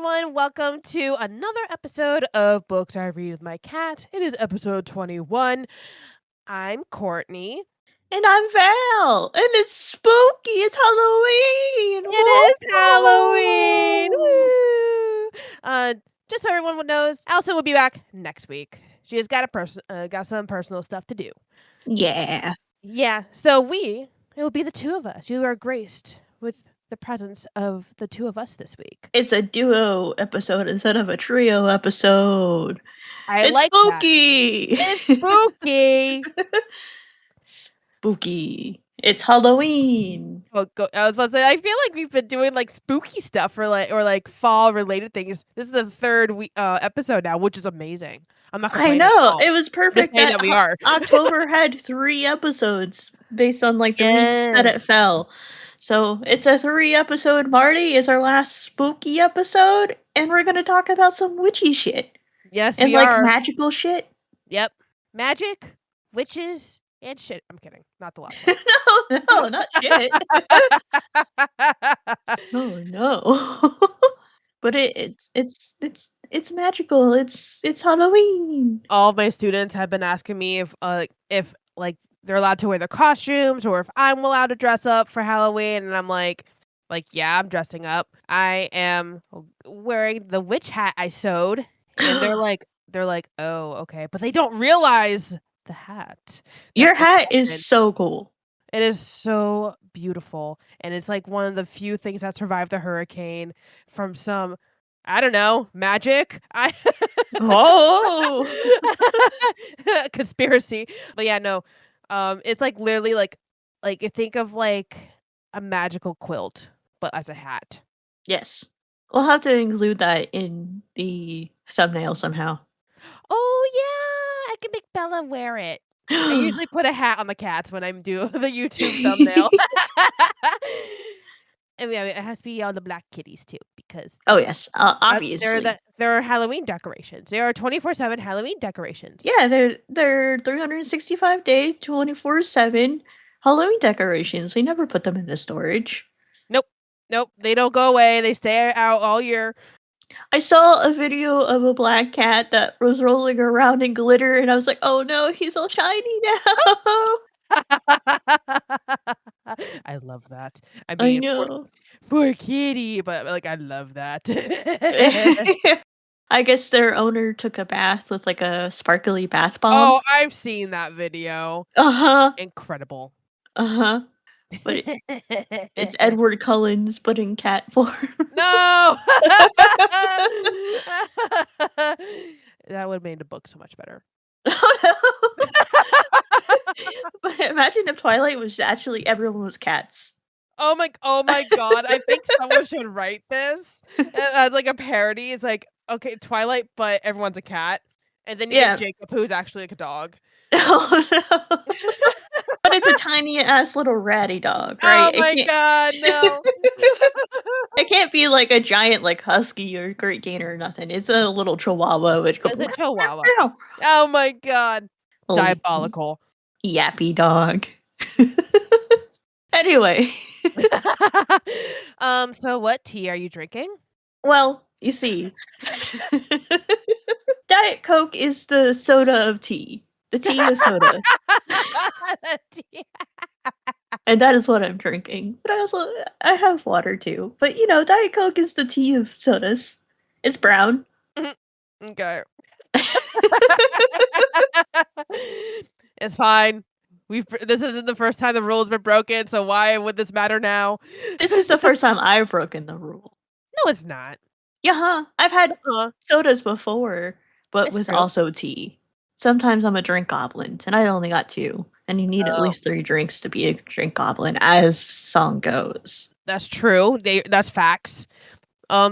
everyone. Welcome to another episode of Books I Read with My Cat. It is episode 21. I'm Courtney. And I'm Val. And it's spooky. It's Halloween. It is Halloween. Woo! Just so everyone knows, Allison will be back next week. She has got some personal stuff to do. Yeah. Yeah. So it will be the two of us. You are graced with the presence of the two of us this week. It's a duo episode instead of a trio episode. It's like spooky. That. It's spooky. Spooky. It's Halloween. I was about to say, I feel like we've been doing like spooky stuff or fall related things. This is the third episode now, which is amazing. I'm not complaining. I know. It was perfect that we are. October had 3 episodes based on like the weeks that it fell. So it's a 3-episode Marty. It's our last spooky episode, and we're gonna talk about some witchy shit. Yes, and we are. Magical shit. Yep, magic, witches, and shit. I'm kidding. Not the last one. No, not shit. Oh no. But it's magical. It's Halloween. All of my students have been asking me if they're allowed to wear their costumes or if I'm allowed to dress up for Halloween, and I'm like, yeah, I'm dressing up. I am wearing the witch hat I sewed, and they're like, oh, okay, but they don't realize the hat. Your hat is so cool. It is so beautiful, and it's like one of the few things that survived the hurricane from some, I don't know, magic. Oh, conspiracy. But yeah, no. It's like literally like you think of like a magical quilt, but as a hat. Yes, we'll have to include that in the thumbnail somehow. Oh yeah, I can make Bella wear it. I usually put a hat on the cats when I'm doing the YouTube thumbnail. I mean, it has to be all the black kitties too, because yes, obviously they're Halloween decorations. They are 24/7 Halloween decorations. Yeah, they're 365 days, 24/7 Halloween decorations. We never put them into storage. Nope, they don't go away. They stay out all year. I saw a video of a black cat that was rolling around in glitter, and I was like, oh no, he's all shiny now. I love that. I mean, I know. Poor kitty, but I love that. I guess their owner took a bath with like a sparkly bath bomb. Oh, I've seen that video. Incredible. But it's Edward Cullen's, but in cat form. No! That would have made the book so much better. Oh, no. But imagine if Twilight was actually everyone was cats. Oh my god, I think someone should write this as like a parody. It's like, okay, Twilight, but everyone's a cat. And then you get Jacob, who's actually like a dog. Oh no. But it's a tiny ass little ratty dog, right? Oh my god, no. It can't be like a giant like husky or Great Dane or nothing. It's a little chihuahua which goes. It's a chihuahua. Oh my god. Diabolical. Yappy dog. Anyway. So what tea are you drinking? Well, you see. Diet Coke is the soda of tea. The tea of soda. And that is what I'm drinking. But I have water too. But Diet Coke is the tea of sodas. It's brown. Okay. It's fine. This isn't the first time the rule has been broken, so why would this matter now? This is the first time I've broken the rule. No, it's not. Yeah, I've had sodas before, but That's with true. also tea. Sometimes I'm a drink goblin, and I only got 2. And you need at least 3 drinks to be a drink goblin, as song goes. That's true. That's facts.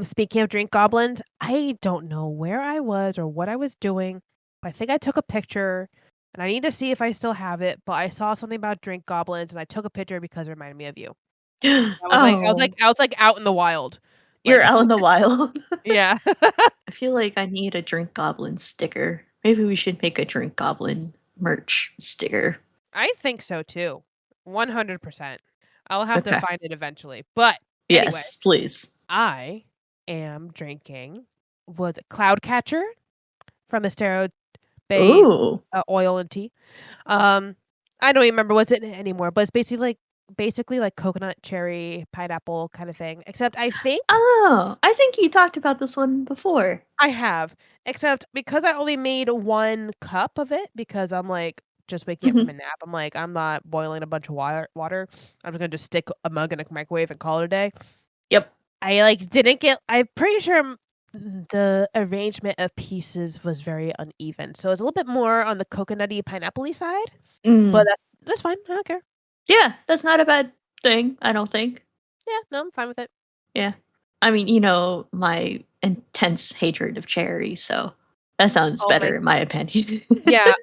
Speaking of drink goblins, I don't know where I was or what I was doing, but I think I took a picture, and I need to see if I still have it. But I saw something about drink goblins, and I took a picture because it reminded me of you. I was like out in the wild. You're out in the wild. Yeah. I feel like I need a drink goblin sticker. Maybe we should make a drink goblin merch sticker. I think so too. 100%. I'll have to find it eventually. But anyway, yes, please. I am drinking was Cloudcatcher from Estero Bay Ooh. oil and tea. I don't even remember what's in it anymore, but it's basically like coconut, cherry, pineapple kind of thing. Except I think Oh, I think you talked about this one before. I have. Except because I only made 1 cup of it because I'm like just waking up from a Mhm. nap. I'm like, I'm not boiling a bunch of water. I'm just gonna just stick a mug in a microwave and call it a day. Yep. I like didn't get. I'm pretty sure the arrangement of pieces was very uneven, so it's a little bit more on the coconutty, pineapple-y side. But Mm. that's fine. I don't care. Yeah, that's not a bad thing, I don't think. Yeah, no, I'm fine with it. Yeah. I mean, my intense hatred of cherry, so that sounds Oh my better in my opinion. Yeah,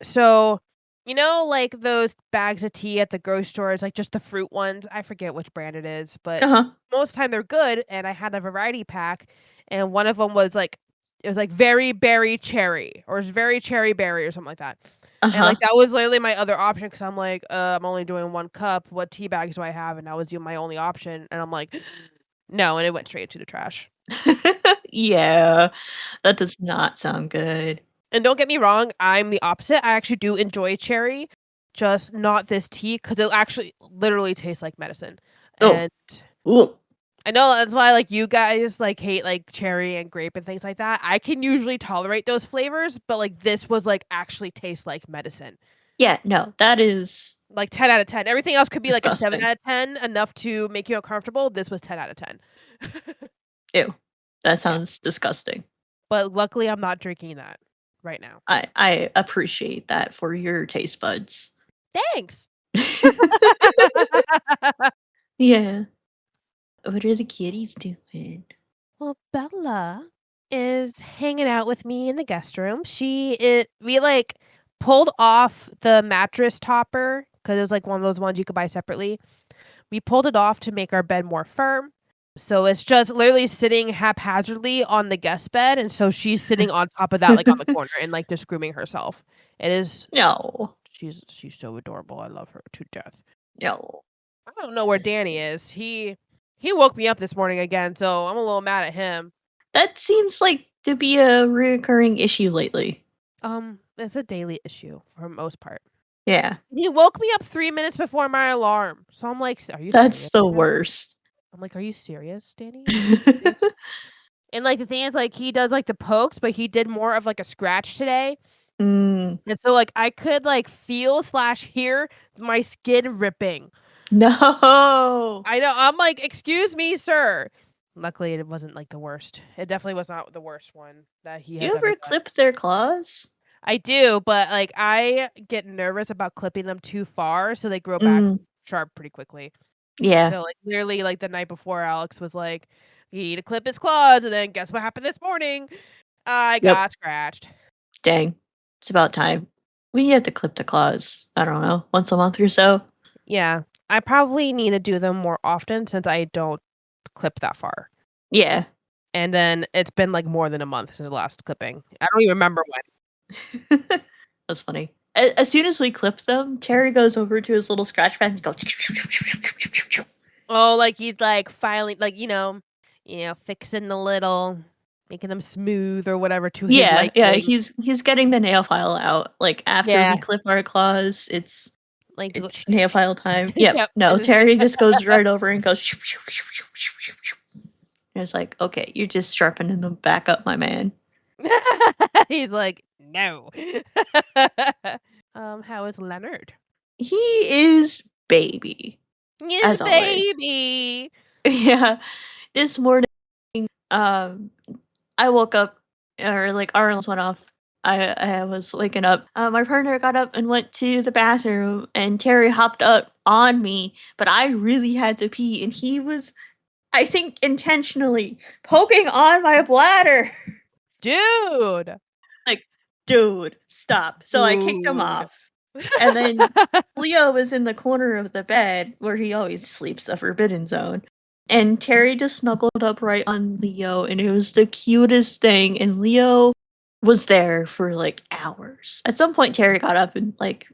so, like, those bags of tea at the grocery store, it's, like, just the fruit ones, I forget which brand it is, but Uh-huh. most time they're good, and I had a variety pack, and one of them was, like it was, like, very berry cherry, or it's very cherry berry or something like that, and, Uh-huh. like, that was literally my other option because 'cause I'm like, I'm only doing 1 cup, what tea bags do I have?" And that was my only option, and I'm like, "No," and it went straight to the trash. Yeah, that does not sound good. And don't get me wrong, I'm the opposite. I actually do enjoy cherry, just not this tea because it actually literally tastes like medicine. Oh, And ooh. I know that's why like you guys like hate like cherry and grape and things like that. I can usually tolerate those flavors, but like this was like actually tastes like medicine. Yeah, no, that is Like 10 out of 10. Everything else could be like a 7 disgusting. out of 10, enough to make you uncomfortable. This was 10 out of 10. Ew. That Yeah. sounds disgusting. But luckily I'm not drinking that right now. I appreciate that for your taste buds. Thanks. Yeah. What are the kitties doing? Well, Bella is hanging out with me in the guest room. We like pulled off the mattress topper because it was like one of those ones you could buy separately. We pulled it off to make our bed more firm. So it's just literally sitting haphazardly on the guest bed, and so she's sitting on top of that, like on the corner, and like just grooming herself. It is No. she's so adorable. I love her to death. No. I don't know where Danny is. He woke me up this morning again, so I'm a little mad at him. That seems like to be a recurring issue lately. It's a daily issue for the most part. Yeah. He woke me up 3 minutes before my alarm. So I'm like, "Are you That's serious the right now?" worst. I'm like, "Are you serious, Danny? It's" and, like, the thing is, like, he does, like, the pokes, but he did more of, like, a scratch today. Mm. And so, like, I could, like, feel/hear my skin ripping. No. I know, I'm like, "Excuse me, sir." Luckily, it wasn't, like, the worst. It definitely was not the worst one that he Do you has ever ever done. clip their claws? I do, but, like, I get nervous about clipping them too far, so they grow back Mm. sharp pretty quickly. Yeah. So, like, literally, like, the night before, Alex was like, "You need to clip his claws," and then guess what happened this morning? I Yep. got scratched. Dang. It's about time. We have to clip the claws, I don't know, once a month or so? Yeah, I probably need to do them more often since I don't clip that far. Yeah. And then it's been, like, more than a month since the last clipping. I don't even remember when. That's funny. As soon as we clip them, Terry goes over to his little scratch pad and goes Oh, like, he's, like, filing like, fixing the little making them smooth or whatever to his Yeah, yeah, liking. he's getting the nail file out. Like, after we Yeah, clip our claurs, it's like, go it's nail file time. Yep. Yep, No, and then Terry just goes right over and goes and it's like, "Okay, you're just sharpening them back up, my man." he's like, "No." How is Leonard? He is baby, He's a as always. baby. Yeah. This morning, um, I woke up or, like, our alarms went off. I was waking up. My partner got up and went to the bathroom, and Terry hopped up on me, but I really had to pee, and he was, I think, intentionally poking on my bladder. Dude. Like, "Dude, stop." So I kicked him Dude. off, and then Leo was in the corner of the bed where he always sleeps, the forbidden zone, and Terry just snuggled up right on Leo, and it was the cutest thing, and Leo was there for, like, hours. At some point, Terry got up and, like,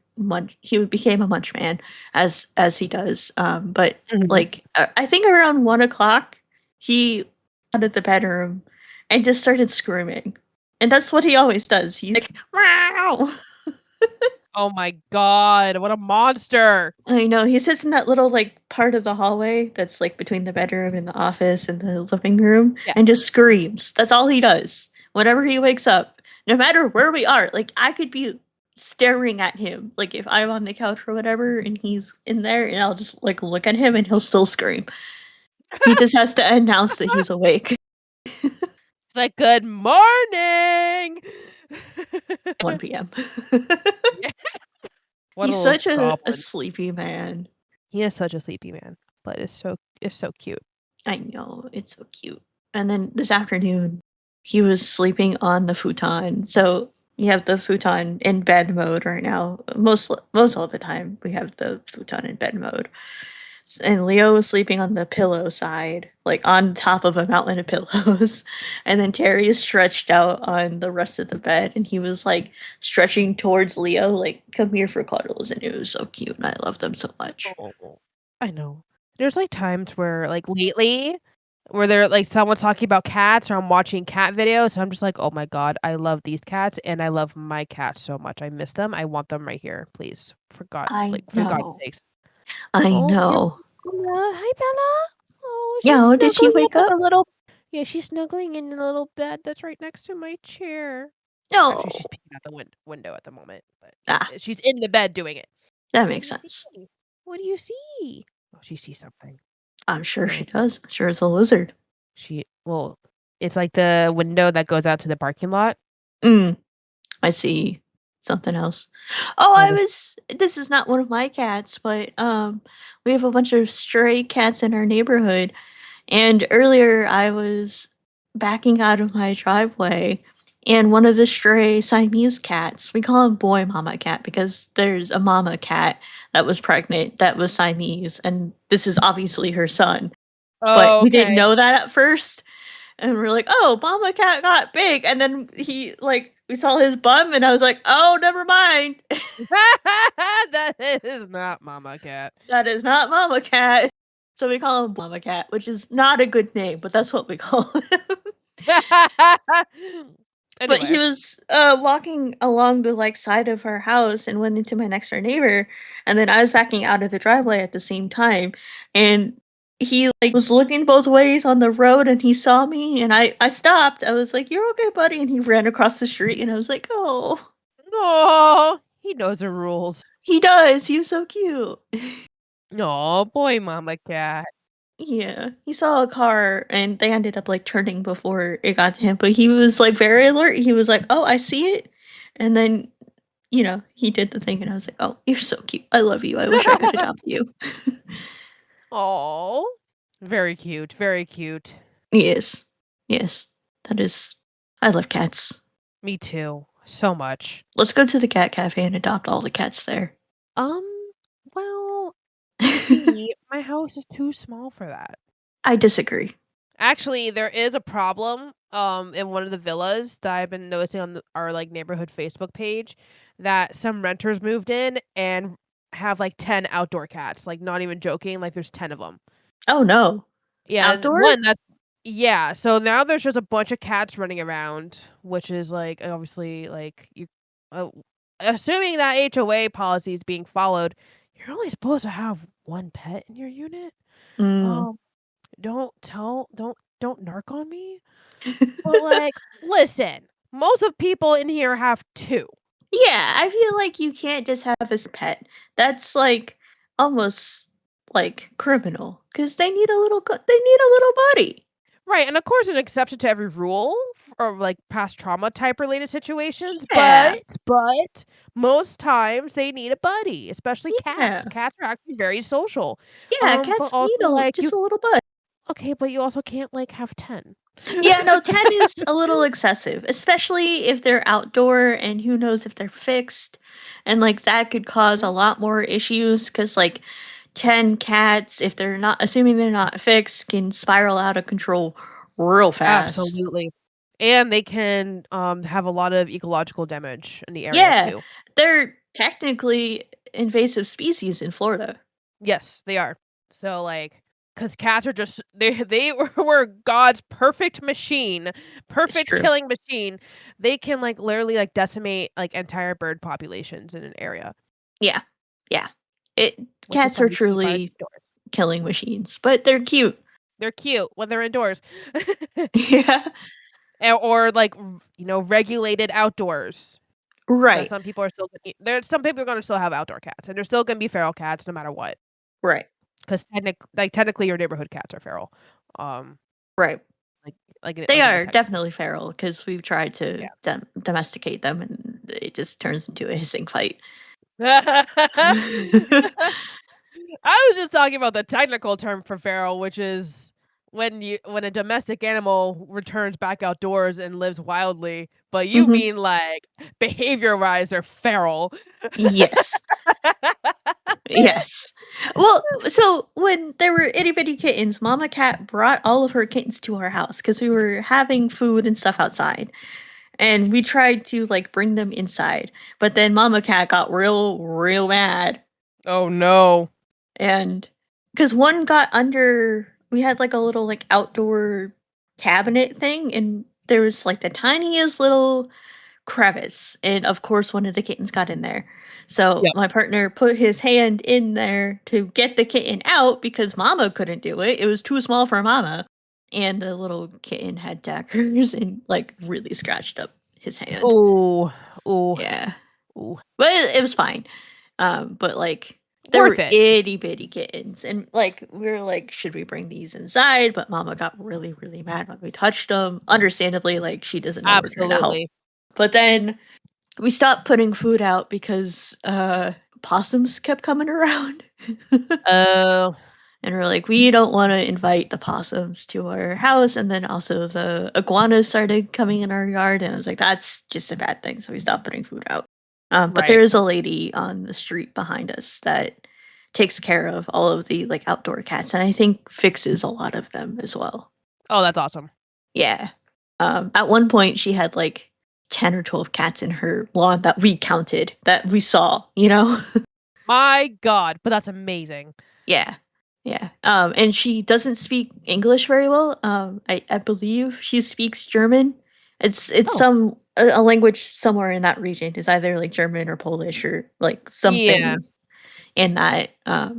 became a munch man as he does, but, Mhm. like, I think around 1 o'clock, he out of the bedroom and just started screaming. And that's what he always does. He's like, wow. Oh my god, what a monster. I know. He sits in that little like part of the hallway that's like between the bedroom and the office and the living room Yeah. and just screams. That's all he does. Whenever he wakes up, no matter where we are, like I could be staring at him, like if I'm on the couch or whatever and he's in there and I'll just like look at him and he'll still scream. He just has to announce that he's awake. It's like, good morning. 1 p.m. Yeah. What He's a little such a goblin. sleepy man. He is such a sleepy man, but it's so cute. I know, it's so cute. And then this afternoon, he was sleeping on the futon. So we have the futon in bed mode right now. Most all the time, we have the futon in bed mode. And Leo was sleeping on the pillow side, like on top of a mountain of pillows. And then Terry is stretched out on the rest of the bed, and he was like stretching towards Leo, like, come here for cuddles. And it was so cute, and I love them so much. Oh, I know. There's like times where like lately where they're like someone's talking about cats or I'm watching cat videos and I'm just like, oh my god, I love these cats and I love my cats so much. I miss them. I want them right here, please. For God, I like for God's know. sakes. I Oh, know. Bella. Hi, Bella. Oh, she's Yeah, did she snuggling wake up in up? a little. Yeah, she's snuggling in a little bed that's right next to my chair. No. Actually, she's peeking out the window at the moment, but Ah, she's in the bed doing it. that What makes do you sense. see? What do you see? Oh, she sees something. I'm sure she Oh, does. I'm sure it's a lizard. well, it's like the window that goes out to the parking lot. I see something else. Oh, Oh, this is not one of my cats, but we have a bunch of stray cats in our neighborhood. And earlier I was backing out of my driveway and one of the stray Siamese cats, we call him boy mama cat because there's a mama cat that was pregnant that was Siamese and this is obviously her son. But we didn't okay. know that at first. And we're like, "Oh, mama cat got big." And then he like we saw his bum and I was like, "Oh, never mind." That is not Mama Cat. That is not mama cat. So we call him mama cat, which is not a good name, but that's what we call him. But he Anyway. was walking along the like side of our house and went into my next door neighbor, and then I was backing out of the driveway at the same time, and he like was looking both ways on the road and he saw me and I stopped. I was like, "You're okay, buddy," and he ran across the street and I was like, "Oh, No, he knows the rules. he does. He was so cute." No, boy, Mama Cat. Yeah, he saw a car and they ended up like turning before it got to him, but he was like very alert. He was like, "Oh, I see it," and then he did the thing, and I was like, "Oh, you're so cute. I love you. I wish I could adopt you." Oh, very cute. Very cute. Yes, yes, that is. I love cats. Me too. So much. Let's go to the cat cafe and adopt all the cats there. Um, well, you see, my house is too small for that. I disagree. Actually, there is a problem in one of the villas that I've been noticing on our like neighborhood Facebook page that some renters moved in and have like 10 outdoor cats. Like not even joking, like there's 10 of them. Oh no, Yeah, and outdoor? one that's yeah, so now there's just a bunch of cats running around, which is like obviously like you uh, assuming that HOA policy is being followed, you're only supposed to have one pet in your unit. Mm. Um don't narc on me. But like, listen, most of people in here have two. Yeah, I feel like you can't just have a pet. That's like almost like criminal because they need a little. They need a little buddy. Right, and of course an exception to every rule for like past trauma type related situations, Yeah, but most times they need a buddy, especially cats. yeah, Cats are actually very social. yeah. But Cats need also like you just a little bud. okay, but you also can't like have 10. Yeah, no, 10 is a little excessive, especially if they're outdoor and who knows if they're fixed. And like that could cause a Mhm. lot more issues because like 10 cats, if they're not assuming they're not fixed, can spiral out of control real fast. Absolutely. And they can have a lot of ecological damage in the area Yeah, too. they're technically invasive species in Florida. Yes, they are. So like because cats are just they were God's perfect machine, perfect true. killing machine. They can like literally like decimate like entire bird populations in an area, Yeah. Yeah. which is Cats are something to keep truly outdoors. killing machines, but they're cute. They're cute when they're indoors, Yeah. or like regulated outdoors. Because Right. some people are still some people are going to still have outdoor cats, and they're still going to be feral cats no matter what. Right. Because technically, your neighborhood cats are feral. Um, Right. like They in a are technical definitely feral because we've tried to domesticate them, and it just turns into a hissing fight. I was just talking about the technical term for feral, which is when a domestic animal returns back outdoors and lives wildly, but you Mhm. mean like behavior-wise they're feral. Yes. Yes. Well, so when there were itty bitty kittens, Mama Cat brought all of her kittens to our house because we were having food and stuff outside. And we tried to like bring them inside. But then Mama Cat got real mad. Oh no. And because one got under, we had like a little like outdoor cabinet thing, and there was like the tiniest little crevice, and of course one of the kittens got in there. So Yep. my partner put his hand in there to get the kitten out because Mama couldn't do it. It was too small for Mama. And the little kitten had daggers and like really scratched up his hand. Ooh. Ooh. Yeah. Ooh. But it was fine. But like there Worth were it. itty bitty kittens, and like we were like, should we bring these inside? But Mama got really mad when we touched them. Understandably, like she doesn't know we're trying to help. Absolutely. But then we stopped putting food out because possums kept coming around. Oh. And we're like, we don't want to invite the possums to our house. And then also the iguanas started coming in our yard. And I was like, that's just a bad thing. So we stopped putting food out. But there Right. is a lady on the street behind us that takes care of all of the like outdoor cats. And I think fixes a lot of them as well. Oh, that's awesome. Yeah. At one point, she had like 10 or 12 cats in her lawn that we counted, that we saw, you know? My God, but that's amazing. Yeah. Yeah. And she doesn't speak English very well. I believe she speaks German. It's Oh. some a language somewhere in that region. It's either like German or Polish or like Yeah. something in that Yeah.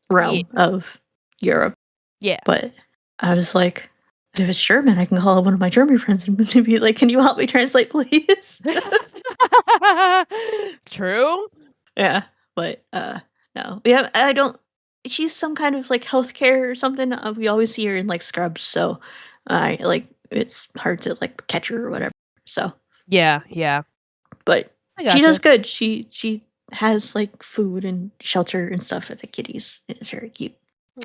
realm of Europe. Yeah. But I was like, if it's German, I can call one of my German friends and be like, "Can you help me translate, please?" True. Yeah, but, no. We have I don't she's some kind of, like, healthcare or something, we always see her in, like, scrubs, so I like, it's hard to, like, catch her or whatever, so Yeah. Yeah. but I she does gotcha. good. She has, like, food and shelter and stuff for the kitties. It's very cute.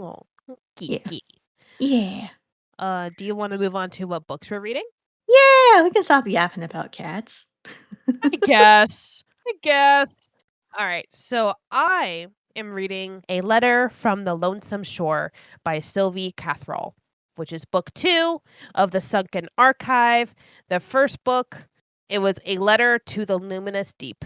Oh, Yeah. geeky. Yeah. Do you want to move on to what books we're reading? Yeah, we can stop yapping about cats. I guess. I guess. All right. So I am reading A Letter from the Lonesome Shore by Sylvie Cathrall, which is book 2 of the Sunken Archive. The first book, it was A Letter to the Luminous Deep,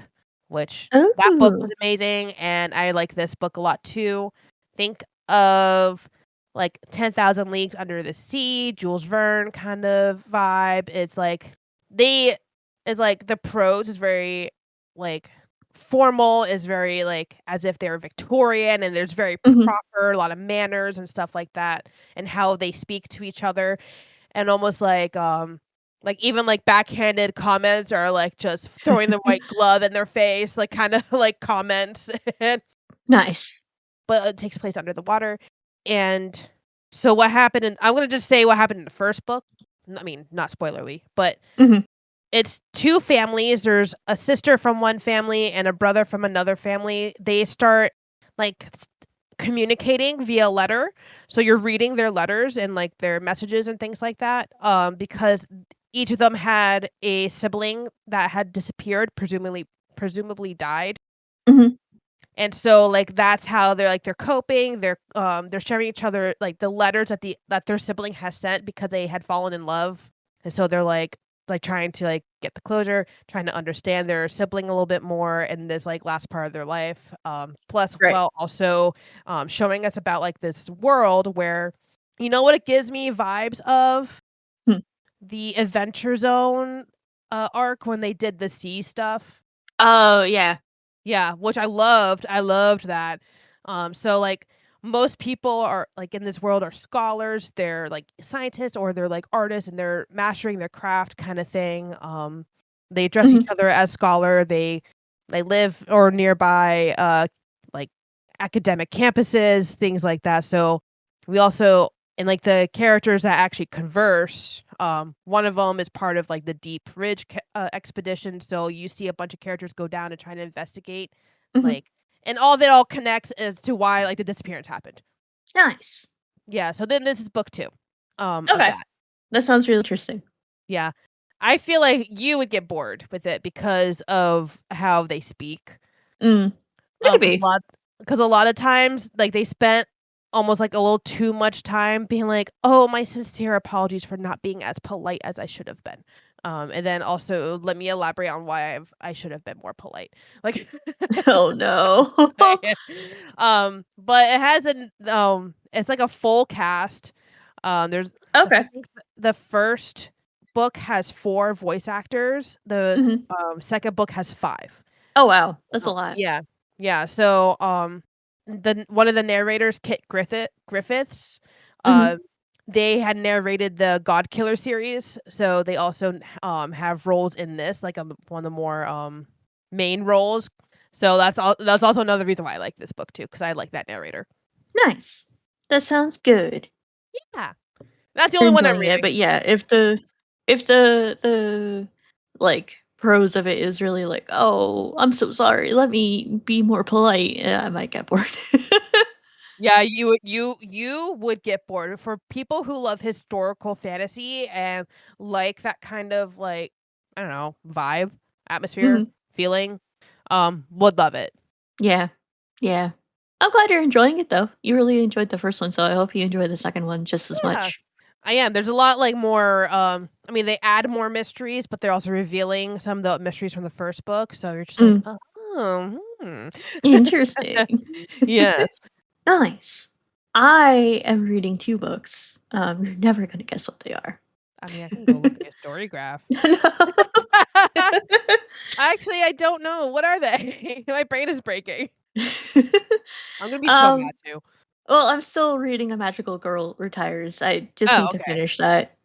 which that book was Ooh. amazing, and I like this book a lot too. Think of like 10,000 Leagues Under the Sea, Jules Verne kind of vibe. It's like they is like the prose is very like formal, is very like as if they're Victorian, and there's very Mhm. proper, a lot of manners and stuff like that, and how they speak to each other, and almost like even like backhanded comments are like just throwing the white glove in their face, like kind of like comments. Nice. But it takes place under the water. And so what happened in I'm gonna just say what happened in the first book. I mean, not spoilery, but Mhm. it's 2 families. There's a sister from one family and a brother from another family. They start like communicating via letter. So you're reading their letters and like their messages and things like that. Because each of them had a sibling that had disappeared, presumably died. Mhm. And so like that's how they're coping. They're sharing each other like the letters that their sibling has sent because they had fallen in love. And so they're like like trying to like get the closure, trying to understand their sibling a little bit more in this like last part of their life. Plus, Right. well, also showing us about like this world where, you know what it gives me vibes of? Hmm. The Adventure Zone arc when they did the sea stuff. Oh, yeah. Yeah, which I loved. I loved that. So like most people are like in this world are scholars, they're like scientists or they're like artists and they're mastering their craft kind of thing. They address each Mhm. other as scholar. They live or nearby like academic campuses, things like that. So we also and like the characters that actually converse, one of them is part of like the Deep Ridge expedition. So you see a bunch of characters go down and try to investigate, Mhm. like, and all of it all connects as to why like the disappearance happened. Nice. Yeah. So then this is book 2, of Okay. that. That sounds really interesting. Yeah, I feel like you would get bored with it because of how they speak. Mm. Because Maybe. a lot of times, like, they spent almost, like, a little too much time being like, "Oh, my sincere apologies for not being as polite as I should have been." And then also, let me elaborate on why I should have been more polite. Like, Oh, no. but it has it's like a full cast. There's I Okay. think the first book has 4 voice actors. The, Mhm. second book has 5. Oh, wow. That's a lot. Yeah. Yeah, so, the one of the narrators, Kit Griffiths, Mhm. uh, they had narrated the God Killer series, so they also, have roles in this, like, one of the more, main roles. So that's also another reason why I like this book too, because I like that narrator. Nice. That sounds good. Yeah. That's the You're only one I'm enjoying it, reading. but yeah, if the like, prose of it is really like, "Oh, I'm so sorry, let me be more polite," I might get bored. Yeah, you would get bored. For people who love historical fantasy and like that kind of like, I don't know, vibe, atmosphere, Mhm. feeling, would love it. Yeah. Yeah. I'm glad you're enjoying it, though. You really enjoyed the first one, so I hope you enjoy the second one just as Yeah. much. I am. There's a lot like more I mean they add more mysteries, but they're also revealing some of the mysteries from the first book, so you're just like, Mm, "Oh, hmm." interesting. Yes. Nice. I am reading 2 books. You're never gonna guess what they are. I mean, I can go look at your story graph. No. Actually, I don't know. What are they? My brain is breaking. I'm gonna be so Um, mad too. well, I'm still reading A Magical Girl Retires. I just Oh, need to okay. finish that,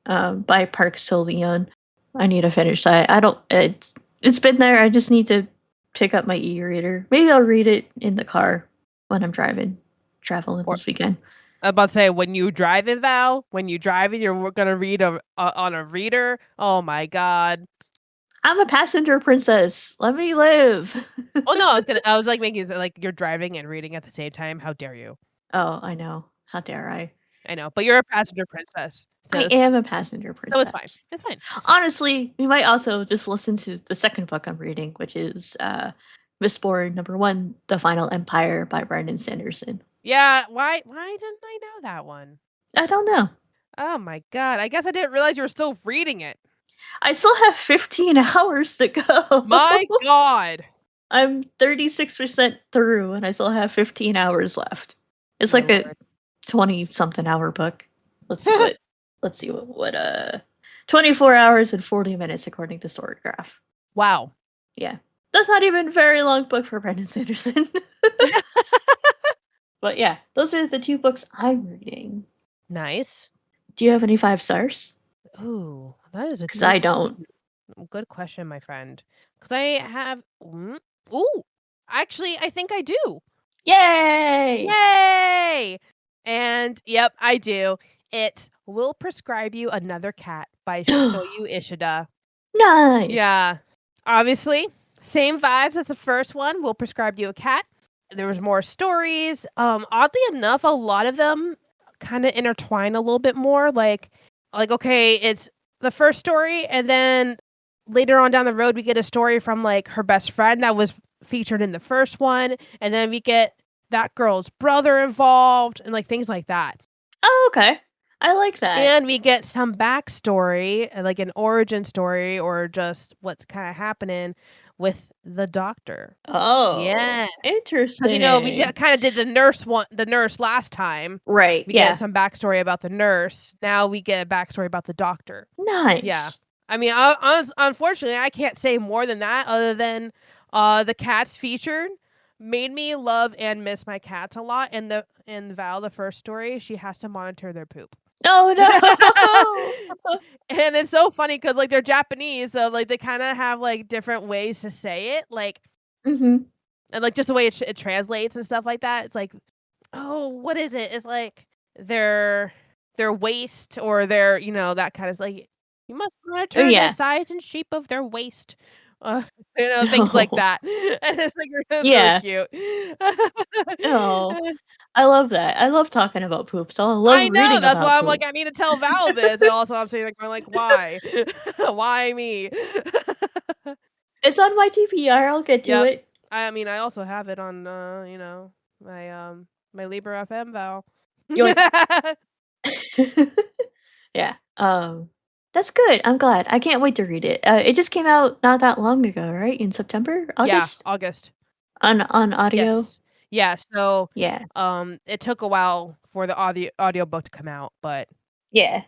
by Park Sylveon. I need to finish that. I don't it's been there, I just need to pick up my e-reader. Maybe I'll read it in the car when I'm traveling Or this weekend. I'm about to say when you drive in Val, when you drive and you're gonna read on a reader. Oh my god. I'm a passenger princess. Let me live. Oh no, I was like making it like you're driving and reading at the same time. How dare you? Oh, I know. How dare I? I know, but you're a passenger princess, I am a passenger so it's fine. princess. It's fine. It's fine. Honestly, we might also just listen to the second book I'm reading, which is Mistborn #1, The Final Empire by Brandon Sanderson. Yeah. Why didn't I know that one? I don't know. Oh my god. I guess I didn't realize you were still reading it. I still have 15 hours to go. My god. I'm 36% through and I still have 15 hours left. It's My like a lord. 20 something hour book. Let's see what let's see what 24 hours and 40 minutes according to Storygraph. Wow. Yeah. That's not even a very long book for Brandon Sanderson. But yeah, those are the 2 books I'm reading. Nice. Do you have any 5 stars? Ooh, that is a 'Cause good I don't. question. Good question, my friend. Because I have. Ooh, actually, I think I do. Yay! Yay! And yep, I do. It will prescribe you another cat by Syou Ishida. Nice. Yeah, obviously, same vibes as the first one. Will prescribe you a cat. There was more stories. Oddly enough, a lot of them kind of intertwine a little bit more. Like okay, it's the first story, and then later on down the road, we get a story from like her best friend that was featured in the first one, and then we get that girl's brother involved, and like things like that. Oh, okay. I like that. And we get some backstory, like an origin story or just what's kind of happening with the doctor. Oh, Yes. Because, we interesting. kind of did the nurse last time. Right, We get yeah. some backstory about the nurse. Now we get a backstory about the doctor. Yeah. Nice. I mean, unfortunately, I can't say more than that other than the cats featured made me love and miss my cats a lot. And Val, the first story, she has to monitor their poop. Oh, no. And it's so funny because, like, they're Japanese, so, like, they kind of have, like, different ways to say it, like, Mhm. and, like, just the way it translates and stuff like that. It's like, oh, what is it? It's like their waist or their, that kind of, like, you must Oh, monitor the yeah. size and shape of their waist. Things like Oh. that. And it's like, it's really Yeah. cute. Oh, I love that. I love talking about poop, so I love I know. reading That's about why I'm like, poop. I need to tell Val this. And also, I'm saying, like, why? Why me? It's on my TPR, I'll get to Yep. it. I mean, I also have it on, my Libra FM, Val. Yoink. Yeah, that's good, I'm glad. I can't wait to read it. It just came out not that long ago, right? In September? Yeah, August? August. On audio? Yes. Yeah, so, Yeah. it took a while for the audiobook to come out, but Yeah.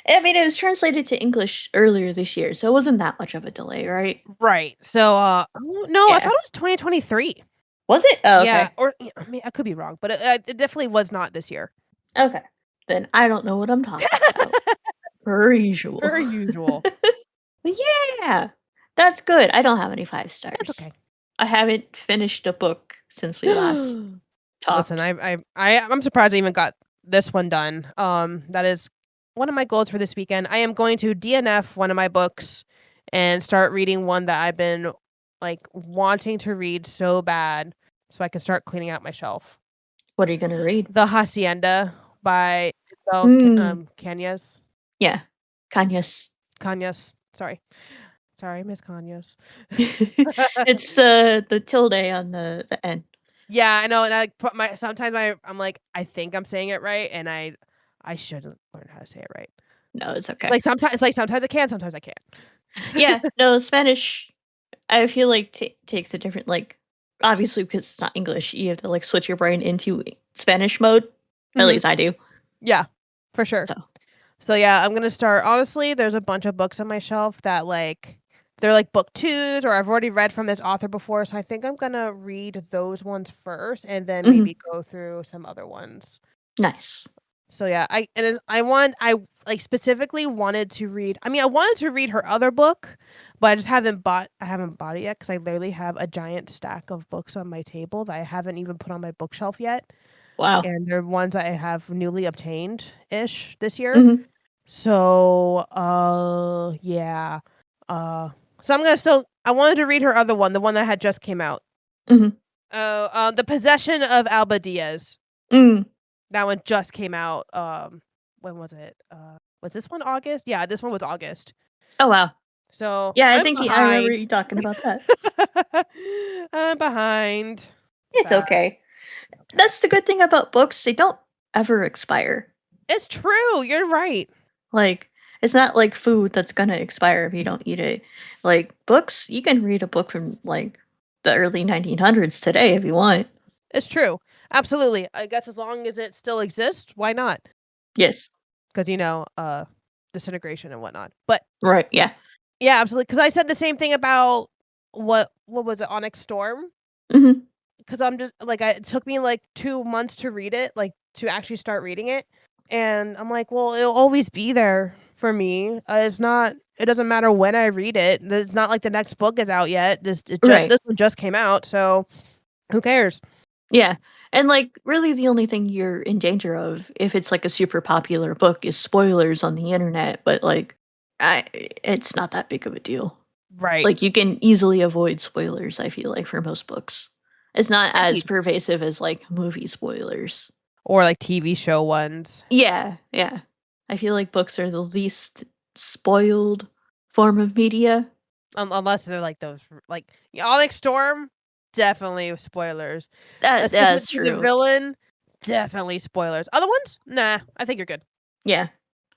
I mean, it was translated to English earlier this year, so it wasn't that much of a delay, right? right. So, oh, no, I Yeah. thought it was 2023. Was it? Oh, Yeah, okay. or I mean, I could be wrong, but it definitely was not this year. Okay. Then I don't know what I'm talking about. Per usual. Per usual. But yeah, that's good. I don't have any 5 That's stars. okay. I haven't finished a book since we last Listen, talked. I'm surprised I even got this one done. That is one of my goals for this weekend. I am going to DNF one of my books and start reading one that I've been, like, wanting to read so bad so I can start cleaning out my shelf. What are you gonna read? The Hacienda by Isabel Mm, Canas. yeah. Canas. Canas. Sorry, Miss Canas. It's, the tilde on the end. Yeah, I know, and I put sometimes I'm like, I think I'm saying it right, and I should learn how to say it right. No, it's It's okay. like sometimes I can, sometimes I can't. Yeah, no, Spanish, I feel like takes a different, like obviously, because it's not English, you have to, like, switch your brain into Spanish mode. At Mhm. least I do. Yeah, for sure. So So, yeah, I'm gonna start honestly, there's a bunch of books on my shelf that, like, they're, like, book 2s or I've already read from this author before, so I think I'm gonna read those ones first and then mhm, maybe go through some other ones. nice. So, yeah, I like, specifically wanted to read I wanted to read her other book, but I haven't bought it yet because I literally have a giant stack of books on my table that I haven't even put on my bookshelf yet, Wow. and they're ones that I have newly obtained-ish this year. Mhm, So, yeah. Uh, so I wanted to read her other one, the one that had just came out. mhm, The Possession of Alba Diaz. mm. That one just came out, when was it? Was this one August? Yeah, this one was August. Oh, wow. So, Yeah, I I'm think I remember behind. you talking about that. I'm behind. It's Sad. okay. Okay. That's the good thing about books, they don't ever expire. It's true, you're right. Like, it's not like food that's gonna expire if you don't eat it. Like, books, you can read a book from, like, the early 1900s today if you want. It's true. Absolutely. I guess as long as it still exists, why not? Yes. 'Cause, disintegration and whatnot. But Right, yeah. yeah, absolutely. Because I said the same thing about what was it, Onyx Storm? Mhm. Because I'm just like, it took me, like, 2 months to read it, like, to actually start reading it, and I'm like, "Well, it'll always be there for me." It doesn't matter when I read it. It's not like the next book is out yet. Right. This one just came out, so who cares? Yeah, and, like, really the only thing you're in danger of if it's, like, a super popular book is spoilers on the internet, but, like, I it's not that big of a deal. Right. Like, you can easily avoid spoilers, I feel like, for most books. It's not as Indeed. pervasive as, like, movie spoilers. Or, like, TV show ones. Yeah, yeah. I feel like books are the least spoiled form of media. Unless they're like those like Onyx Storm, definitely spoilers. That's Especially true. the villain, definitely spoilers. Other ones? Nah, I think you're good. Yeah.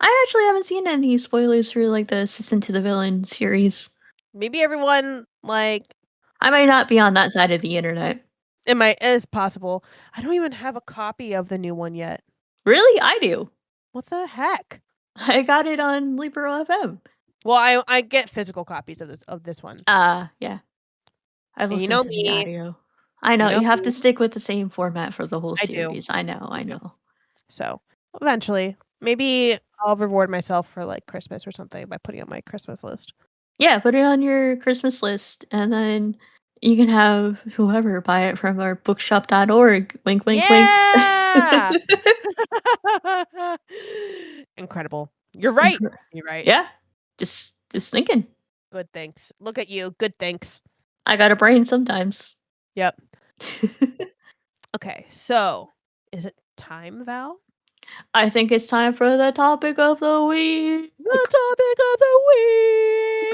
I actually haven't seen any spoilers for like the Assistant to the Villain series. Maybe everyone like I might not be on that side of the internet. is possible. I don't even have a copy of the new one yet. Really? I do. What the heck? I got it on Libro FM. Well, I get physical copies of this one. Yeah. I've And you listened know to the me. audio. I know, You know you have to me. stick with the same format for the whole I do. series. I know. I do. So eventually, maybe I'll reward myself for like Christmas or something by putting it on my Christmas list. Yeah, put it on your Christmas list, and then you can have whoever buy it from our bookshop.org. Wink, wink, wink. Yeah. Incredible. You're right. Incre- You're right. yeah, just thinking. Good thanks. Look at you. Good thanks. I got a brain sometimes. Yep. Okay, so is it time, Val? I think it's time for the topic of the week. The topic of the week.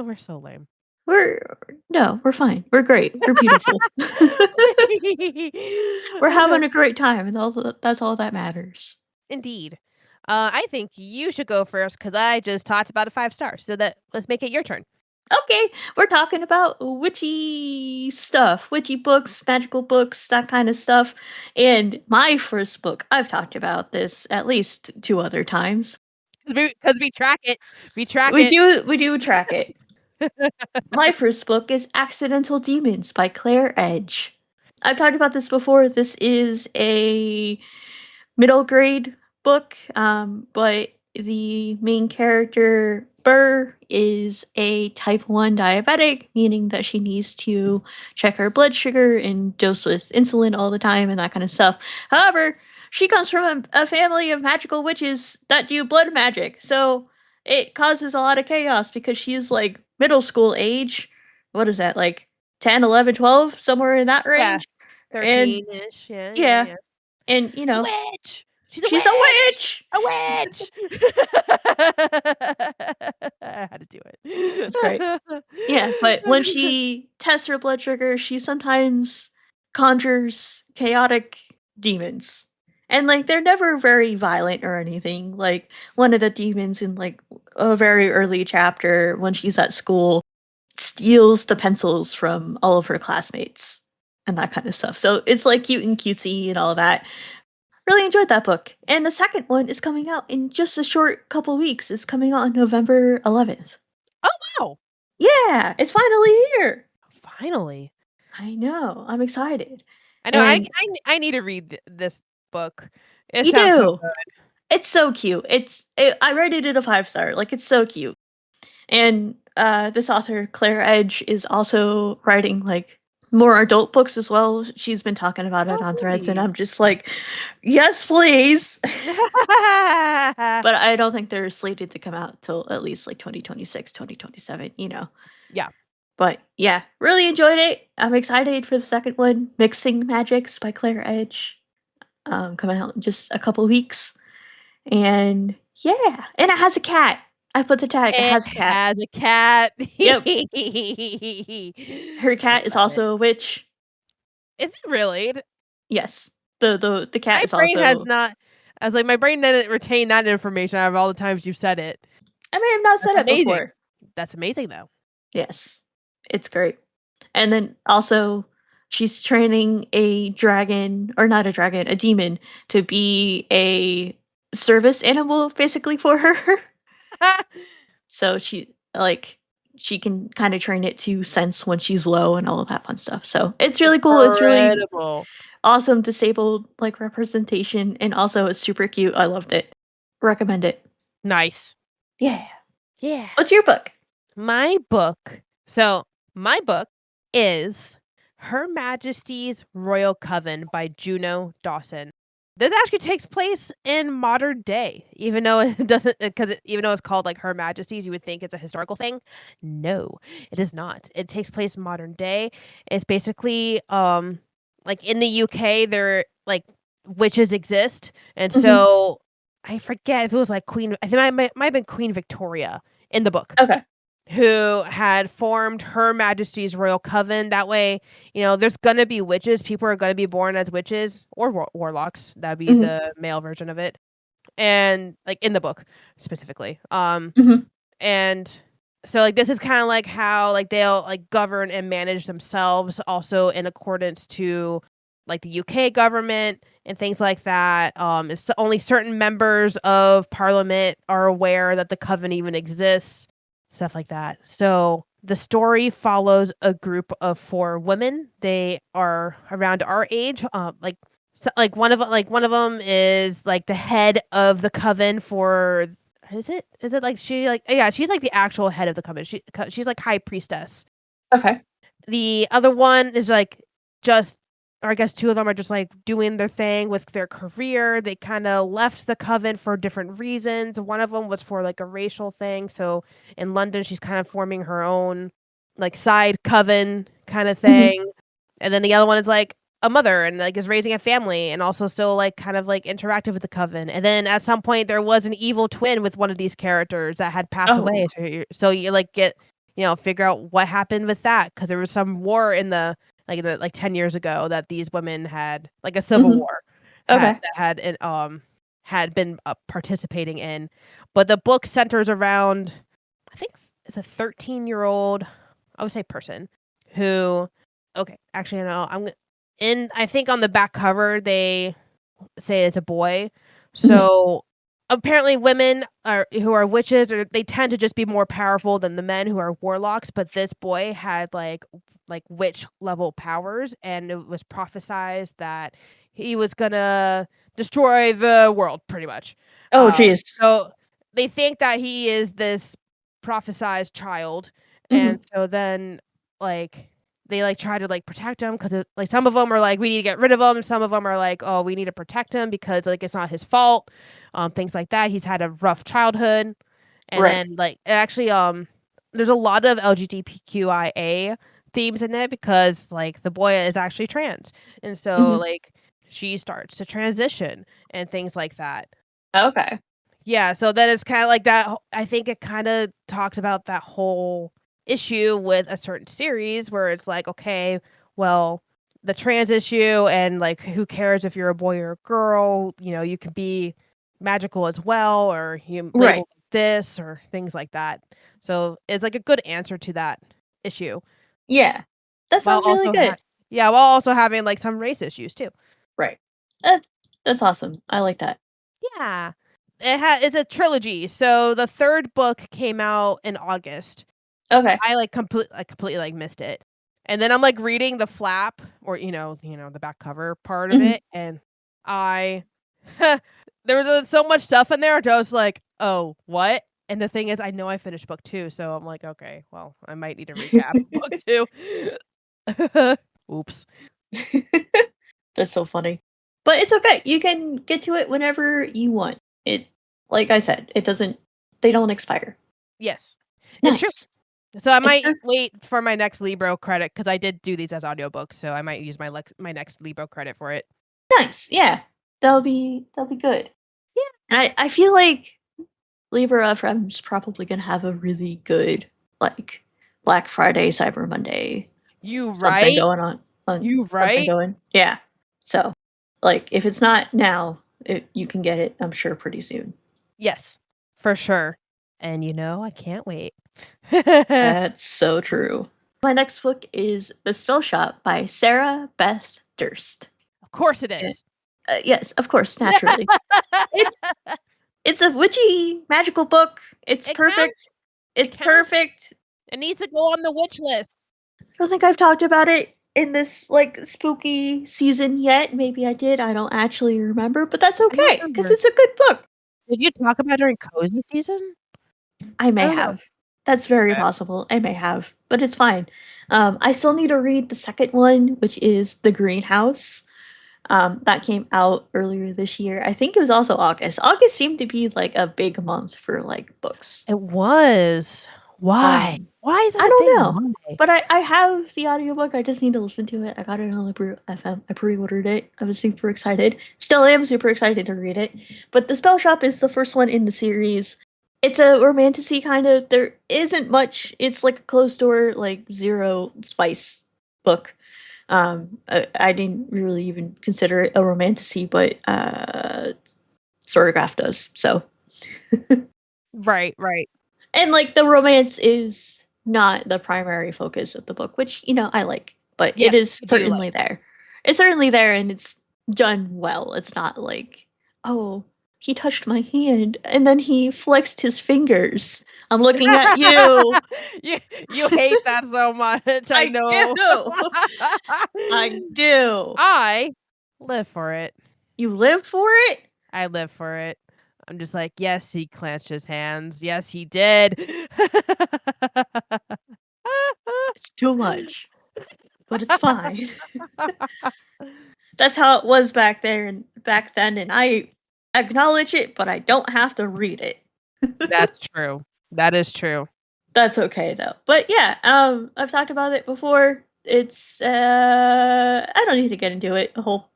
We're so lame. We're fine. We're great. We're beautiful. We're having a great time, and that's all that matters. Indeed. I think you should go first because I just talked about a 5 stars. So let's make it your turn. Okay, we're talking about witchy stuff, witchy books, magical books, that kind of stuff. And my first book, I've talked about this at least 2 other times. Because we track it. We track We it. do track it. My first book is Accidental Demons by Clare Edge. I've talked about this before. This is a middle grade book, but the main character, Burr, is a type 1 diabetic, meaning that she needs to check her blood sugar and dose with insulin all the time and that kind of stuff. However, she comes from a family of magical witches that do blood magic, so it causes a lot of chaos because she's like middle school age. What is that, like 10, 11, 12, somewhere in that range? Yeah, And 13-ish. yeah, Yeah. and Witch! she's a witch! A witch! I had to do it. That's great. Yeah, but when she tests her blood sugar, she sometimes conjures chaotic demons. And like they're never very violent or anything. Like one of the demons in like a very early chapter when she's at school steals the pencils from all of her classmates and that kind of stuff. So it's like cute and cutesy and all that. Really enjoyed that book. And the second one is coming out in just a short couple weeks. It's coming out on November 11th. Oh, wow. Yeah, it's finally here. Finally. I know. I'm excited. I know. And I need to read this book. It you sounds so do. good. It's so cute. I rated it a 5-star. Like it's so cute. And this author, Claire Edge, is also writing like more adult books as well. She's been talking about it on Threads, and really? I'm just like, yes, please. But I don't think they're slated to come out till at least like 2026, 2027, Yeah. But yeah, really enjoyed it. I'm excited for the second one, Mixing Magics by Claire Edge. Coming out in just a couple weeks. And yeah, and it has a cat. I put the tag, it has a cat. Has a cat. Yep. Her I cat is love it. also a witch. Is it really? Yes. The cat My is brain has also. not. I was like, my brain didn't retain that information out of all the times you've said it. I may have not That's said it amazing. before. That's amazing, though. Yes. It's great. And then also she's training a dragon, or not a dragon, a demon to be a service animal basically for her. So she can kind of train it to sense when she's low and all of that fun stuff. So it's really cool. It's really Incredible. awesome disabled like representation, and also it's super cute. I loved it. Recommend it. Nice. Yeah. Yeah. What's your book? My book. So my book is Her Majesty's Royal Coven by Juno Dawson. This actually takes place in modern day, even though it doesn't, even though it's called like Her Majesty's, you would think it's a historical thing. No, it is not. It takes place in modern day. It's basically like in the UK, there like witches exist, and so I forget if it was like Queen. I think it might have been Queen Victoria in the book. Okay. who had formed Her Majesty's Royal Coven. That way, there's gonna be witches. People are gonna be born as witches or warlocks. That'd be Mhm. the male version of it, and like in the book specifically. Mhm. And so like this is kind of like how like they'll like govern and manage themselves, also in accordance to like the UK government and things like that. It's only certain members of parliament are aware that the coven even exists, stuff like that. So the story follows a group of 4 women. They are around our age. Like one of them is like the head of the coven for. Is it like she like yeah, she's like the actual head of the coven. She's like high priestess. Okay. The other one is like just, or I guess 2 of them are just like doing their thing with their career. They kind of left the coven for different reasons. One of them was for like a racial thing. So in London, she's kind of forming her own like side coven kind of Mhm. thing. And then the other one is like a mother and like is raising a family and also still like kind of like interactive with the coven. And then at some point there was an evil twin with one of these characters that had passed Oh. away. So you like get figure out what happened with that, because there was some war in the 10 years ago that these women had, like a civil Mhm. war Okay. had been participating in. But the book centers around, I think it's a 13-year-old, I would say, person who, okay, actually no, I think on the back cover they say it's a boy. Mhm. So apparently women who are witches, or they tend to just be more powerful than the men who are warlocks, but this boy had like witch level powers, and it was prophesized that he was gonna destroy the world pretty much. Oh, jeez. So they think that he is this prophesized child, and Mhm. so then like they like try to like protect him, because like some of them are like we need to get rid of him, some of them are like, oh, we need to protect him because like it's not his fault, things like that. He's had a rough childhood. And Right. then like actually there's a lot of LGBTQIA themes in it, because like the boy is actually trans, and so Mhm. like she starts to transition and things like that. Okay. Yeah, so then it's kind of like that. I think it kind of talks about that whole issue with a certain series where it's like, okay, well, the trans issue, and like, who cares if you're a boy or a girl? You can be magical as well, or you Right. label this or things like that. So it's like a good answer to that issue, Yeah. That while sounds really also good. yeah, while also having like some race issues too. Right. That that's awesome. I like that. Yeah. It's a trilogy. So the 3rd book came out in August. Okay. I completely like missed it. And then I'm like reading the flap, or the back cover part of Mhm. it, and I there was so much stuff in there. I was like, "Oh, what?" And the thing is, I know I finished book 2, so I'm like, "Okay, well, I might need to recap book 2." Oops. That's so funny. But it's okay. You can get to it whenever you want. It like I said, it doesn't they don't expire. Yes. It's true. Nice. So I It's might true. wait for my next Libro credit, because I did do these as audiobooks, so I might use my next Libro credit for it. Nice. Yeah. That'll be good. Yeah. And I feel like Libra FM's probably gonna have a really good, like, Black Friday, Cyber Monday, You something right? going on You something right? going. Yeah. So, like, if it's not now, you can get it, I'm sure, pretty soon. Yes, for sure. And I can't wait. That's so true. My next book is The Spellshop by Sarah Beth Durst. Of course it Yeah. is. Yes, of course, naturally. It's it's a witchy magical book. It's It perfect. counts. It It's counts. perfect. It needs to go on the witch list. I don't think I've talked about it in this, like, spooky season yet. Maybe I did, I don't actually remember, but that's I don't okay because remember. it's a good book. Did you talk about it during cozy season? I may I don't know. have. That's very Okay. possible. I may have, but it's fine. I still need to read the second one, which is The Greenhouse. That came out earlier this year. I think it was also August. August seemed to be, like, a big month for, like, books. It was. Why? Um, Why is that I a don't thing? know, Why? but I have the audiobook, I just need to listen to it. I got it on Libro FM. I pre-ordered it. I was super excited. Still am super excited to read it. But The Spell Shop is the first one in the series. It's a romantasy kind of. There isn't much. It's like a closed door, like zero spice book. I didn't really even consider it a romantasy, but Storygraph does. So, Right. and like the romance is not the primary focus of the book, which I like, but it Yes, is I do certainly like. there. It's certainly there, and it's done well. It's not like, oh, he touched my hand and then he flexed his fingers. I'm looking at you. You hate that so much. I I know. do. I do. I live for it. You live for it? I live for it. I'm just like, yes, he clenched his hands. Yes, he did. It's too much, but it's fine. That's how it was back there and back then, and I acknowledge it, but I don't have to read it. That's true. That is true. That's okay though. But yeah, I've talked about it before. It's I don't need to get into it a whole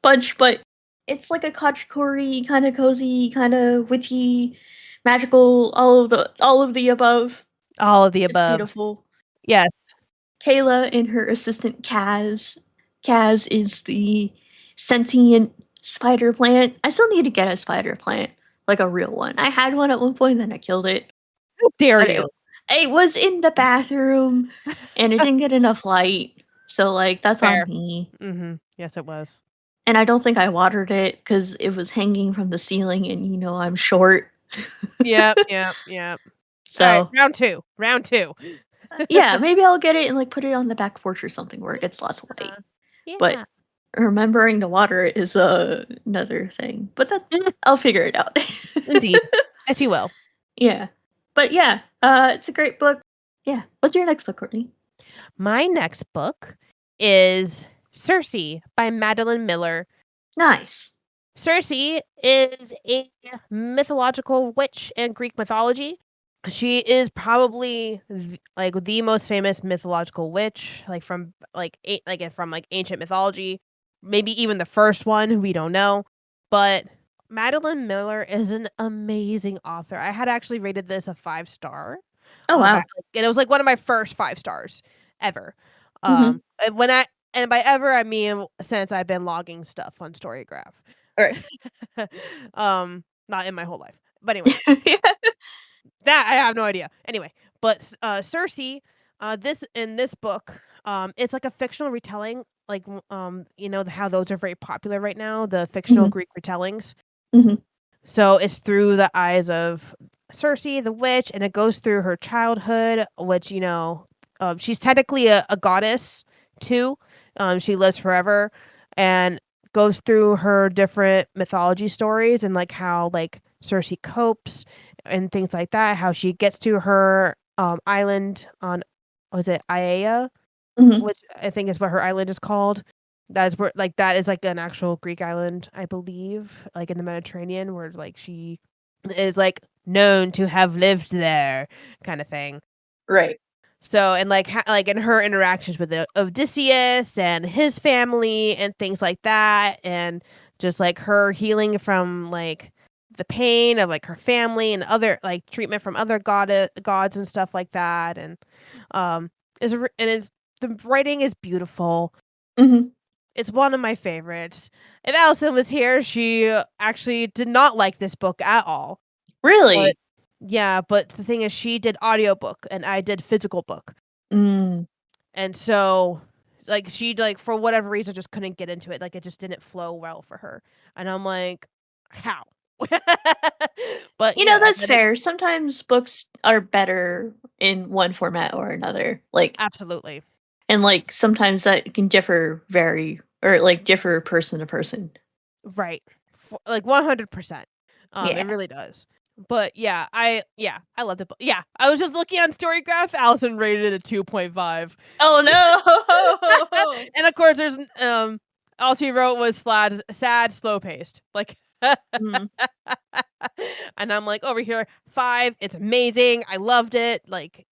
bunch, but it's like a kochikori, kind of cozy, kind of witchy, magical, all of the above. All of the It's above. beautiful. Yes. Kayla and her assistant Kaz. Kaz is the sentient spider plant. I still need to get a spider plant, like a real one. I had one at one point, then I killed it. How dare But you? it was in the bathroom, and it didn't get enough light. So, like, that's on Fair. me. Mm-hmm. Yes, it was. And I don't think I watered it because it was hanging from the ceiling, and I'm short. Yep. All right, So, round two. Round two. yeah, maybe I'll get it and, like, put it on the back porch or something where it gets lots of light. Yeah. But remembering to water it is another thing. But I'll figure it out. Indeed. As you will. Yeah. But yeah, it's a great book. Yeah. What's your next book, Courtney? My next book is Circe by Madeline Miller. Nice. Circe is a mythological witch in Greek mythology. She is probably the most famous mythological witch, from ancient mythology. Maybe even the first one, we don't know. But Madeline Miller is an amazing author. I had actually rated this a 5-star. Oh wow. And it was like one of my first 5 stars ever. Mhm. And by ever I mean since I've been logging stuff on Storygraph. All right. Not in my whole life. But anyway, Yeah. that I have no idea. Anyway, but Circe, this book, it's like a fictional retelling, how those are very popular right now, the fictional Mhm. Greek retellings. Mhm. So it's through the eyes of Circe, the witch, and it goes through her childhood, which she's technically a goddess too. She lives forever, and goes through her different mythology stories and like how Circe copes and things like that. How she gets to her island on, was it Aiaia, Mhm. which I think is what her island is called. That is where that is like an actual Greek island, I believe, like in the Mediterranean, where she is known to have lived there, kind of thing. Right. So, and in her interactions with Odysseus and his family and things like that, and just her healing from the pain of her family and other treatment from other gods and stuff like that, and the writing is beautiful. Mhm. It's one of my favorites. If Allison was here, she actually did not like this book at all. Really? But the thing is, she did audiobook and I did physical book. Mm. And so, she, for whatever reason, just couldn't get into it. It just didn't flow well for her. And I'm like, how? But, That's fair. Sometimes books are better in one format or another. Absolutely. And sometimes that can differ differ person to person. Right. 100%. Yeah. It really does. But I love the book. Yeah, I was just looking on Storygraph. Allison rated it a 2.5. Oh no. And of course, there's all she wrote was sad, slow paced. Mhm. And I'm over here 5. It's amazing. I loved it.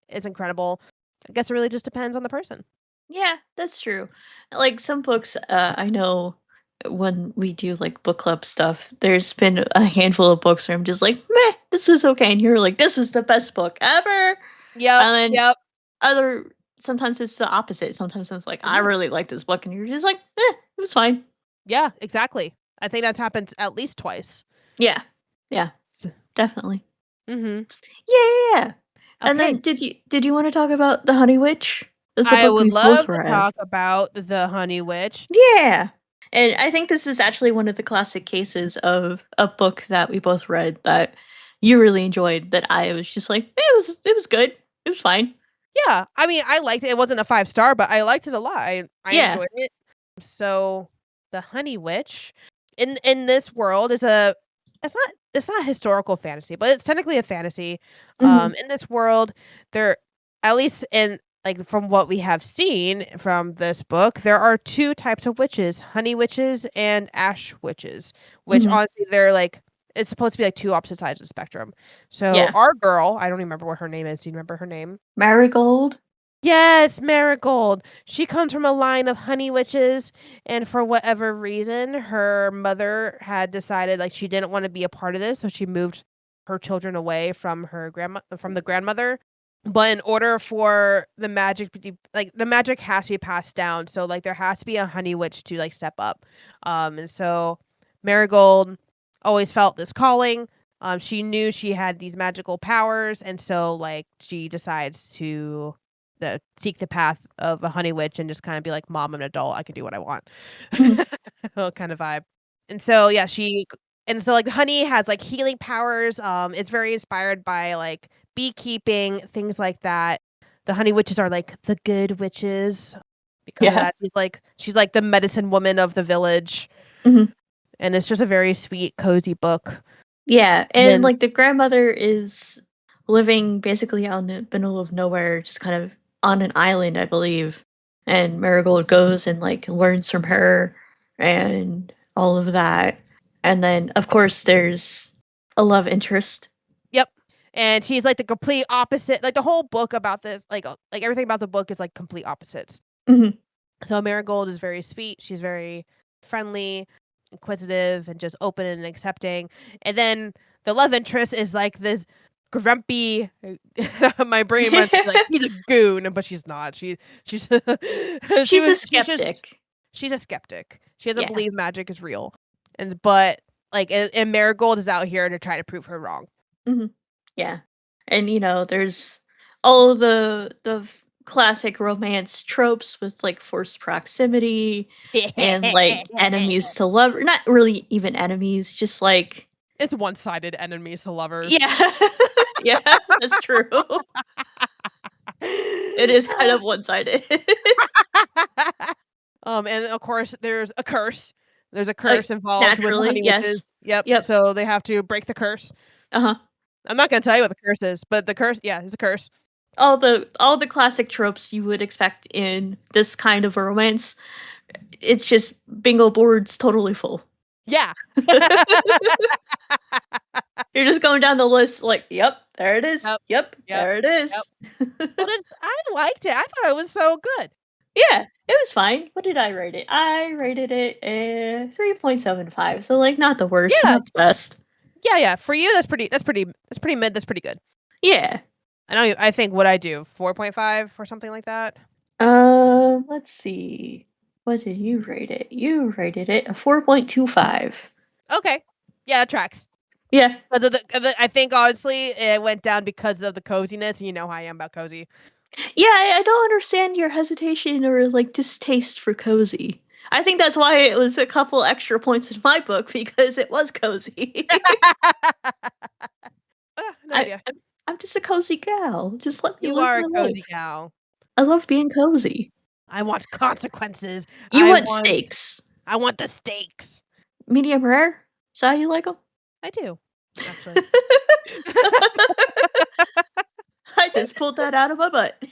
It's incredible. I guess it really just depends on the person. Yeah, that's true. Some books, I know when we do book club stuff, there's been a handful of books where I'm just like, meh, this this was okay, and you're like, this is the best book ever. Yep. And then Yep. sometimes it's the opposite. Sometimes it's like, I Mhm. really like this book, and you're just like, it was fine. Yeah, exactly. I think that's happened at least twice. Yeah. Yeah. Definitely. Mm-hmm. Yeah. And Okay. then did you want to talk about The Honey Witch? That's the I book would we both love to read. talk about the Honey Witch. Yeah. And I think this is actually one of the classic cases of a book that we both read that you really enjoyed, that I was just like, it was good. It was fine. Yeah, I mean, I liked it. It wasn't a 5-star, but I liked it a lot. I Yeah. enjoyed it. So, the Honey Witch in this world is a it's not historical fantasy, but it's technically a fantasy. Mhm. In this world, there at least in like from what we have seen from this book, there are two types of witches: honey witches and ash witches. Which Mhm. honestly, they're like it's supposed to be like two opposite sides of the spectrum. So Yeah. our girl, I don't remember what her name is. Do you remember her name? Marigold. Yes, Marigold. She comes from a line of honey witches, and for whatever reason, her mother had decided like she didn't want to be a part of this, so she moved her children away from the grandmother. But in order for the magic the magic has to be passed down, so like there has to be a honey witch to like step up. And so Marigold always felt this calling. She knew she had these magical powers, and so like she decides to seek the path of a honey witch and just kind of be like, "Mom, I'm an adult. I can do what I want," Mhm. kind of vibe. And so yeah, like honey has like healing powers. It's very inspired by like beekeeping, things like that. The honey witches are like the good witches because of Yeah. that. She's like the medicine woman of the village, Mhm. and it's just a very sweet, cozy book. Yeah, and, Then like, the grandmother is living basically out in the middle of nowhere, just kind of on an island, I believe, and Marigold goes and, like, learns from her and all of that, and then, of course, there's a love interest. yep. And she's like the complete opposite. Like the whole book about this, like everything about the book is like complete opposites. Mhm. So Marigold is very sweet. She's very friendly, inquisitive, and just open and accepting. And then the love interest is like this grumpy. My brain wants to be like she's a goon, but she's not. She's She's a skeptic. she's a skeptic. She doesn't Yeah. believe magic is real, but like and Marigold is out here to try to prove her wrong. Mhm. Yeah. And, there's all of the classic romance tropes with, like, forced proximity and, like, enemies to lover, not really even enemies, just, like, It's one-sided enemies to lovers. yeah. Yeah, that's true. It is kind of one-sided. And of course, there's a curse. There's a Like, curse involved with the naturally, honey yes. witches. Yep. Yep. So they have to break the curse. Uh-huh. I'm not gonna tell you what the curse is, but the curse, yeah, it's a curse. All the classic tropes you would expect in this kind of a romance, it's just bingo boards totally full. Yeah. You're just going down the list like, "Yep, there it is. Yep. Yep, Yep. there it Yep. is." But I liked it. I thought it was so good. Yeah, it was fine. What did I rate it? I rated it a 3.75, so, like, not the worst, but Yeah. not the best. Yeah, yeah. For you, that's pretty mid. That's pretty good. Yeah. I think what I do 4.5 or something like that. Let's see. What did you rate it? You rated it a 4.25. Okay. Yeah, it tracks. Yeah. 'Cause of I think honestly it went down because of the coziness, and you know how I am about cozy. Yeah, I don't understand your hesitation or, like, distaste for cozy. I think that's why it was a couple extra points in my book because it was cozy. No idea. I'm just a cozy gal. Just let me You live are a my cozy life. gal. I love being cozy. I want consequences. You want steaks. I want the stakes. Medium rare? Is that how you like them? I do, actually. I just pulled that out of my butt.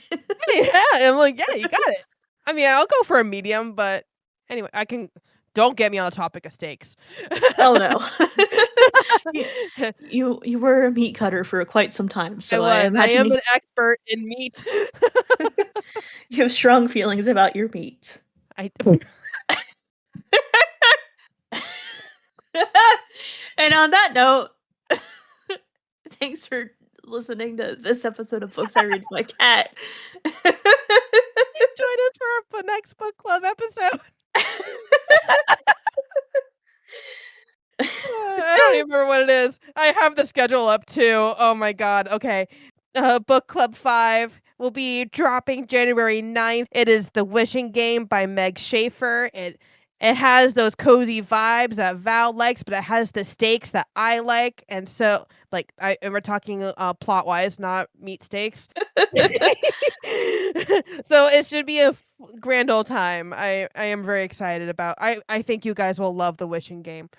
Yeah, I'm like, yeah, you got it. I mean, I'll go for a medium, but anyway, don't get me on the topic of steaks. Oh, no. You were a meat cutter for quite some time, I so I was. I imagine am an expert in meat. you have strong feelings about your meat. I And on that note, thanks for listening to this episode of Books I Read with My Cat. Join us for the next book club episode. I don't even remember what it is. I have the schedule up too. Oh my god. Okay. Book Club 5 will be dropping January 9th. It is The Wishing Game by Meg Shaffer. It has those cozy vibes that Val likes, but it has the stakes that I like. And so, like, and we're talking plot wise, not meat steaks. So it should be a grand old time. I am very excited about. I think you guys will love The Wishing Game.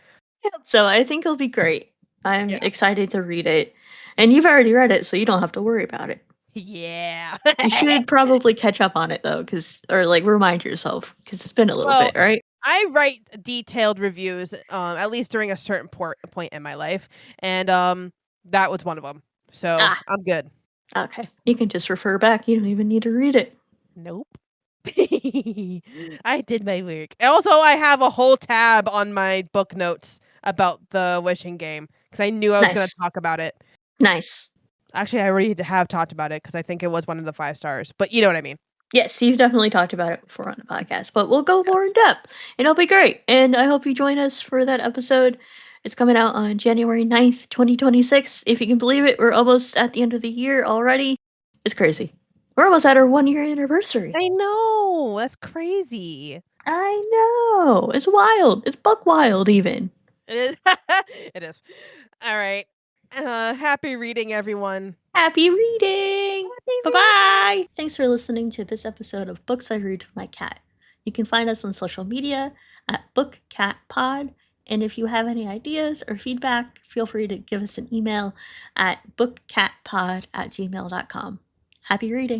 So I think it'll be great. I'm excited to read it. And you've already read it, so you don't have to worry about it. Yeah. You should probably catch up on it though, or like remind yourself, because it's been a little bit, right? I write detailed reviews, at least during a certain point in my life, and that was one of them. So I'm good. Okay, you can just refer back. You don't even need to read it. Nope. I did my work. Also, I have a whole tab on my book notes about The Wishing Game because I knew I was going to talk about it. Nice. Actually, I already have talked about it because I think it was one of the 5 stars, but you know what I mean. Yes, you've definitely talked about it before on the podcast, but we'll go more in depth, and it'll be great. And I hope you join us for that episode. It's coming out on January 9th, 2026. If you can believe it, we're almost at the end of the year already. It's crazy. We're almost at our 1-year anniversary. I know. That's crazy. I know. It's wild. It's buck wild, even. It is. It is. All right. Happy reading, everyone. Happy reading! Bye-bye! Thanks for listening to this episode of Books I Read with My Cat. You can find us on social media at BookCatPod, and if you have any ideas or feedback, feel free to give us an email at bookcatpod@gmail.com. Happy reading!